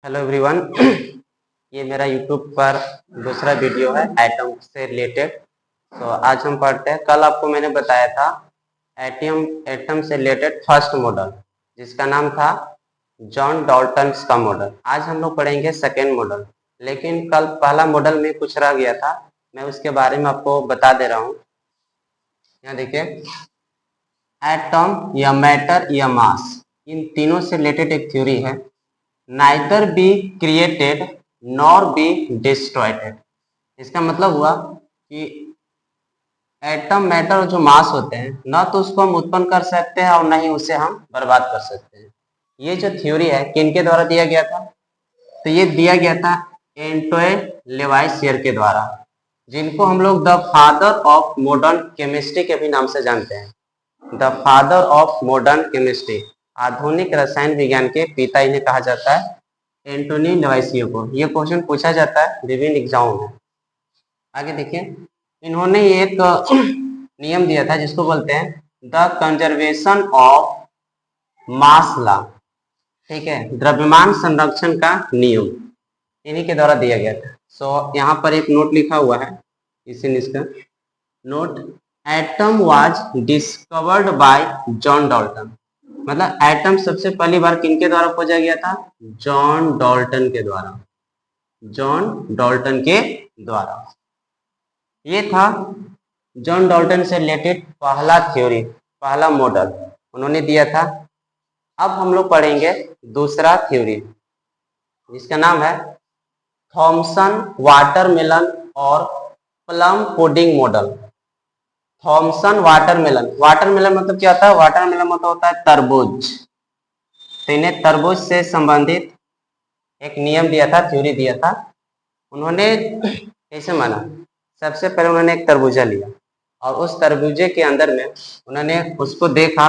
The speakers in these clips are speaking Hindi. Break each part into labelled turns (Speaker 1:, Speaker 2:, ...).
Speaker 1: Hello everyone. ये मेरा यूट्यूब पर दूसरा वीडियो है एटम से रिलेटेड। तो आज हम पढ़ते हैं, कल आपको मैंने बताया था एटम से रिलेटेड फर्स्ट मॉडल जिसका नाम था जॉन डाल्टन्स का मॉडल। आज हम लोग पढ़ेंगे सेकेंड मॉडल, लेकिन कल पहला मॉडल में कुछ रह गया था, मैं उसके बारे में आपको बता दे रहा हूँ। यहाँ देखिए, एटम या मैटर या मास, इन तीनों से रिलेटेड एक थ्योरी है, neither be created nor be destroyed. इसका मतलब हुआ कि एटम मैटर और जो मास होते हैं, ना तो उसको हम उत्पन्न कर सकते हैं और ना ही उसे हम बर्बाद कर सकते हैं। ये जो थ्योरी है किनके द्वारा दिया गया था? तो ये दिया गया था एंटोइन लेवाइसियर के द्वारा, जिनको हम लोग the father of modern chemistry के भी नाम से जानते हैं। The father of modern chemistry, आधुनिक रसायन विज्ञान के पिता इन्हें कहा जाता है, एंटोनी लेवाइसियर को। ये क्वेश्चन पूछा जाता है विभिन्न एग्जामों में। आगे देखिए, इन्होंने एक नियम दिया था जिसको बोलते हैं the conservation of mass law. ठीक है, द्रव्यमान संरक्षण का नियम इन्हीं के द्वारा दिया गया था। सो यहाँ पर एक नोट लिखा हुआ है, इसी इसका note, atom was discovered by John Dalton. मतलब एटम सबसे पहली बार किनके द्वारा खोजा गया था? जॉन डाल्टन के द्वारा। जॉन डाल्टन के द्वारा। ये था जॉन डाल्टन से रिलेटेड पहला थ्योरी, पहला मॉडल उन्होंने दिया था। अब हम लोग पढ़ेंगे दूसरा थ्योरी, जिसका नाम है थॉमसन वाटरमेलन और plum pudding model. Thomson watermelon, watermelon मतलब क्या होता है? वाटरमेलन मतलब होता है तरबूज। तो इन्हें तरबूज से संबंधित एक नियम दिया था, थ्योरी दिया था। उन्होंने कैसे माना? सबसे पहले उन्होंने एक तरबूजा लिया और उस तरबूजे के अंदर में उन्होंने उसको देखा,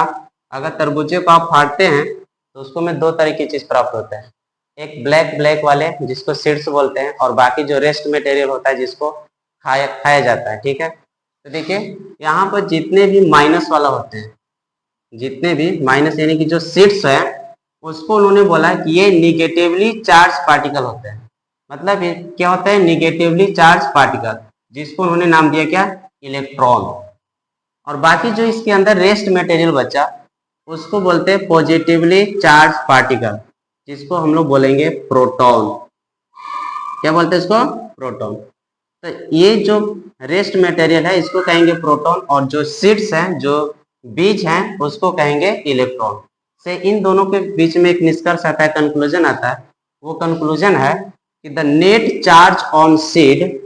Speaker 1: अगर तरबूजे को आप फाड़ते हैं तो उसको में दो तरह की चीज प्राप्त होता है। एक ब्लैक ब्लैक वाले जिसको सीड्स बोलते हैं, और बाकी जो रेस्ट मटेरियल होता है जिसको खाया जाता है। ठीक है, तो देखिए यहाँ पर जितने भी माइनस वाला होते हैं, जितने भी माइनस यानी कि जो सीड्स है, उसको उन्होंने बोला कि ये निगेटिवली चार्ज पार्टिकल होते हैं। मतलब ये क्या होता है? निगेटिवली चार्ज पार्टिकल, जिसको उन्होंने नाम दिया क्या? इलेक्ट्रॉन। और बाकी जो इसके अंदर रेस्ट मटेरियल बचा, उसको बोलते हैं पॉजिटिवली चार्ज पार्टिकल, जिसको हम लोग बोलेंगे प्रोटॉन। क्या बोलते हैं इसको? प्रोटॉन। तो ये जो रेस्ट मटेरियल है इसको कहेंगे प्रोटॉन, और जो सीड्स हैं, जो बीज हैं, उसको कहेंगे इलेक्ट्रॉन। से इन दोनों के बीच में एक निष्कर्ष आता है, कंक्लूजन आता है। वो कंक्लूजन है कि the net charge on seed,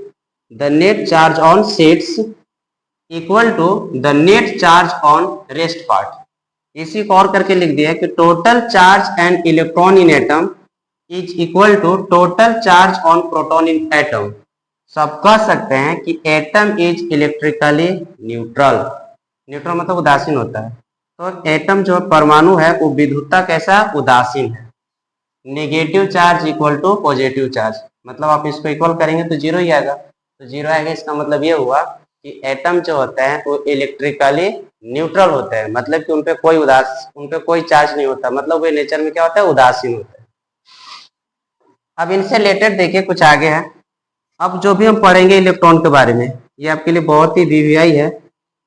Speaker 1: the net charge on seeds equal to the net charge on rest part. इसी को और करके लिख दिया है कि total charge and electron in atom is equal to total charge on proton in atom. सब कह सकते हैं कि atom is electrically neutral. Neutral मतलब उदासीन होता है। तो एटम जो परमाणु है वो विद्युतता कैसा? उदासीन है। Negative charge equal to positive charge, मतलब आप इसको इक्वल करेंगे तो जीरो ही आएगा। तो जीरो आएगा, इसका मतलब ये हुआ कि एटम जो होते हैं वो इलेक्ट्रिकली न्यूट्रल होते हैं। मतलब कि उनपे कोई चार्ज नहीं होता, मतलब वे नेचर में क्या होता है? उदासीन होते हैं। अब इनसे रिलेटेड देखिए कुछ आगे है। अब जो भी हम पढ़ेंगे इलेक्ट्रॉन के बारे में, ये आपके लिए बहुत ही वीवीआई है,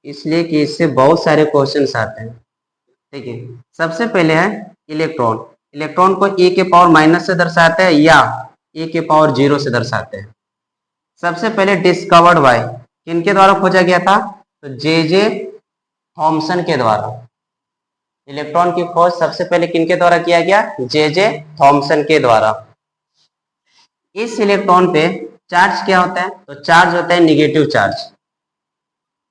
Speaker 1: इसलिए कि इससे बहुत सारे क्वेश्चंस आते हैं। ठीक है, सबसे पहले है इलेक्ट्रॉन। इलेक्ट्रॉन को e के पावर माइनस से दर्शाते हैं या e के पावर 0 से दर्शाते हैं। सबसे पहले डिस्कवर्ड बाय, किनके द्वारा खोजा गया था? तो जे थॉमसन के द्वारा। इलेक्ट्रॉन की खोज सबसे पहले किनके द्वारा किया गया? जे थॉमसन के द्वारा। इस इलेक्ट्रॉन पे चार्ज क्या होता है? तो चार्ज होता है निगेटिव चार्ज।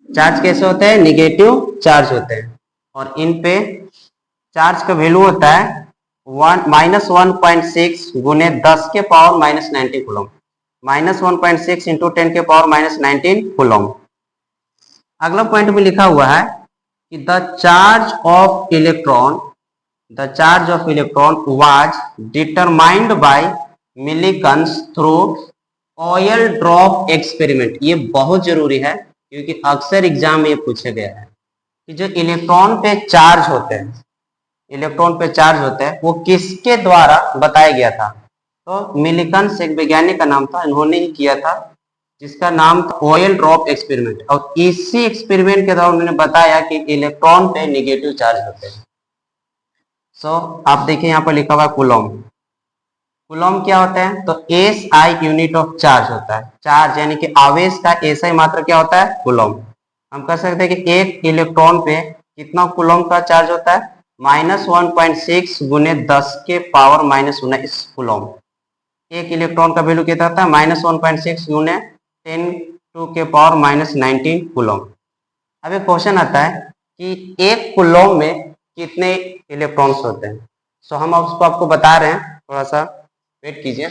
Speaker 1: चार्ज कैसे होते हैं? निगेटिव चार्ज होते हैं। और इन पे चार्ज का वैल्यू होता है -1.6 गुने 10 के पावर -19 कूलम। -1.6 इंटू 10 के पावर -19 कूलम। अगला पॉइंट में लिखा हुआ है कि the charge of electron was determined by Millikan's through oil drop experiment. ये बहुत जरूरी है क्योंकि अक्सर एग्जाम में ये पूछा गया है कि जो इलेक्ट्रॉन पे चार्ज होते हैं वो किसके द्वारा बताया गया था? तो मिलिकन्स एक वैज्ञानिक का नाम था, इन्होंने ही किया था, जिसका नाम था ऑयल ड्रॉप एक्सपेरिमेंट। और इसी एक्सपेरिमेंट के दौरान उन्होंने बताया कि इलेक्ट्रॉन पे नेगेटिव चार्ज होते हैं। सो आप देखिए यहाँ पर लिखा हुआ है कूलॉम। कूलॉम क्या होता है? तो S I unit of charge होता है। चार्ज यानी कि आवेश का एसआई मात्रा क्या होता है? कूलॉम। हम कह सकते हैं कि एक इलेक्ट्रॉन पे कितना कूलॉम का चार्ज होता है? -1.6 गुने 10 के पावर -19 कूलॉम। एक इलेक्ट्रॉन का वैल्यू कितना होता है? -1.6 गुने 10⁻⁻19 कूलॉम। अब एक क्वेश्चन आता है कि एक कूलॉम में कितने इलेक्ट्रॉन्स होते हैं। सो हम उसको आपको बता रहे हैं, थोड़ा सा वेट कीजिए।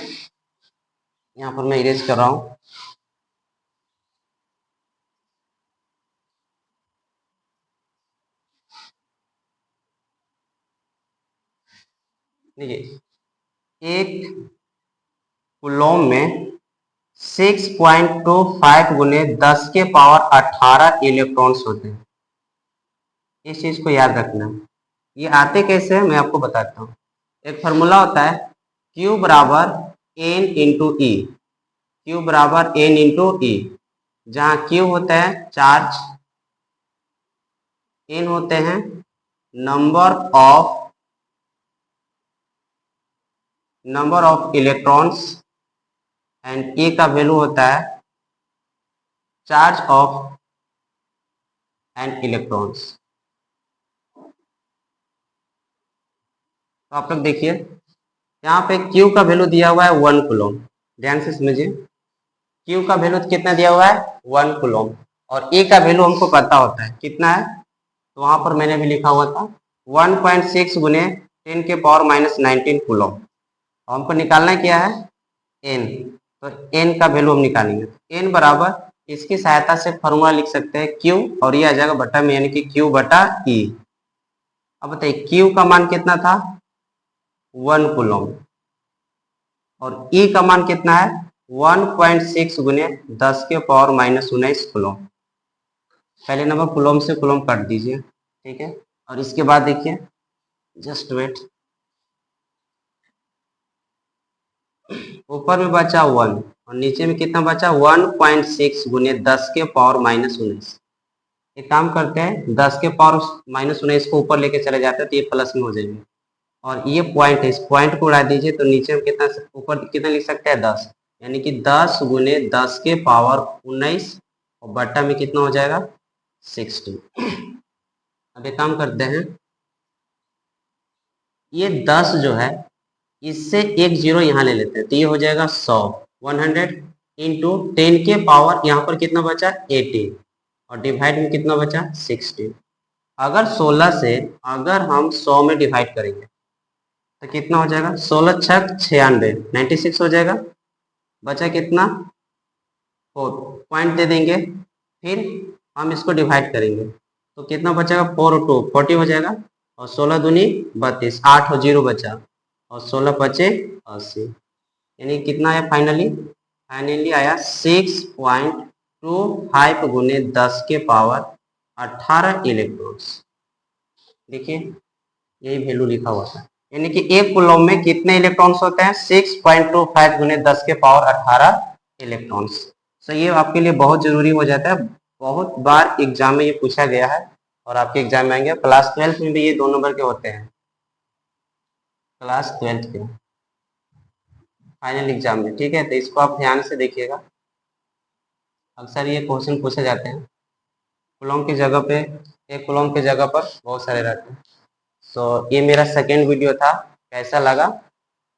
Speaker 1: यहाँ पर मैं इरेज कर रहा हूँ। देखिए एक कूलॉम में 6.25 गुने 10 के पावर 18 इलेक्ट्रॉन्स होते हैं। इस चीज को याद रखना। ये आते कैसे हैं मैं आपको बताता हूँ। एक फार्मूला होता है Q बराबर N इंटू ई। Q बराबर N इंटू ई, जहाँ Q होता है चार्ज, N होते हैं number of electrons and E का वैल्यू होता है चार्ज ऑफ एंड इलेक्ट्रॉन्स। तो आप लोग देखिए यहाँ पे Q का वैल्यू दिया हुआ है 1 कूलॉम। ध्यान से समझिए, Q का वैल्यू कितना दिया हुआ है? 1 कूलॉम। और E का वैल्यू हमको पता होता है कितना है, तो वहां पर मैंने भी लिखा हुआ था 1.6 गुने 10⁻⁻19 कूलॉम। हमको निकालना क्या है? N। तो N का वैल्यू हम निकालेंगे। N बराबर, इसकी सहायता से फॉर्मूला लिख सकते हैं Q, और ये आ जाएगा बटा में, यानी कि Q बटा E। अब बताइए Q का मान कितना था? 1 कूलॉम। और E का मान कितना है? 1.6 गुने 10 के पावर -19 कूलॉम। पहले नंबर कूलॉम से कूलॉम काट दीजिए, ठीक है। और इसके बाद देखिए, जस्ट वेट, ऊपर में बचा 1 और नीचे में कितना बचा? 1.6 गुने 10 के पावर -19। एक काम करते हैं, 10 के पावर -19 को ऊपर लेके चले जाते हैं तो ये प्लस में हो जाएंगे। और ये पॉइंट है, इस पॉइंट को उड़ा दीजिए तो नीचे में कितना, ऊपर कितना लिख सकते हैं? 10, यानी कि 10 गुने 10 के पावर 19 और बट्टा में कितना हो जाएगा? 60। अब एक काम करते हैं, ये 10 जो है इससे एक जीरो यहाँ ले लेते हैं तो ये हो जाएगा 100, 100 इंटू 10 के पावर यहाँ पर कितना बचा? 18, और डिवाइड में कितना बचा? 16। अगर 16 से अगर हम 100 में डिवाइड करेंगे तो कितना हो जाएगा? 16 छक 96, 96 हो जाएगा। बचा कितना? 4, पॉइंट दे देंगे, फिर हम इसको डिवाइड करेंगे तो कितना बचेगा? 4 और 2 40 हो जाएगा, और 16 दूनी 32, 8 और 0 बचा, और 16 बचे 80। यानी कितना आया फाइनली? फाइनली आया 6.25 गुने 10 के पावर 18 इलेक्ट्रॉन्स। देखिए यही वैल्यू लिखा हुआ था, यानी कि एक कूलॉम में कितने इलेक्ट्रॉन्स होते हैं? 6.25 गुने 10 के पावर 18 इलेक्ट्रॉन्स। सो ये आपके लिए बहुत जरूरी हो जाता है, बहुत बार एग्जाम में ये पूछा गया है, और आपके एग्जाम में आएंगे। क्लास 12 में भी ये 2 नंबर के होते हैं, क्लास 12 के फाइनल एग्जाम में, ठीक है। तो इसको आप ध्यान से देखिएगा, अक्सर ये क्वेश्चन पूछे जाते हैं। कूलॉम की जगह पे, एक कूलॉम की जगह पर बहुत सारे रहते हैं। सो ये मेरा सेकेंड वीडियो था, कैसा लगा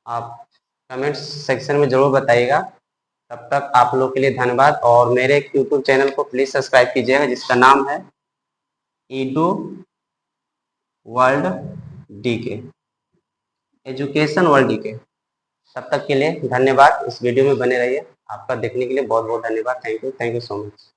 Speaker 1: आप कमेंट सेक्शन में जरूर बताइएगा। तब तक आप लोग के लिए धन्यवाद, और मेरे यूट्यूब चैनल को प्लीज सब्सक्राइब कीजिएगा, जिसका नाम है edu world DK, education world DK. तब तक के लिए धन्यवाद, इस वीडियो में बने रहिए। आपका देखने के लिए बहुत बहुत धन्यवाद। Thank you so much.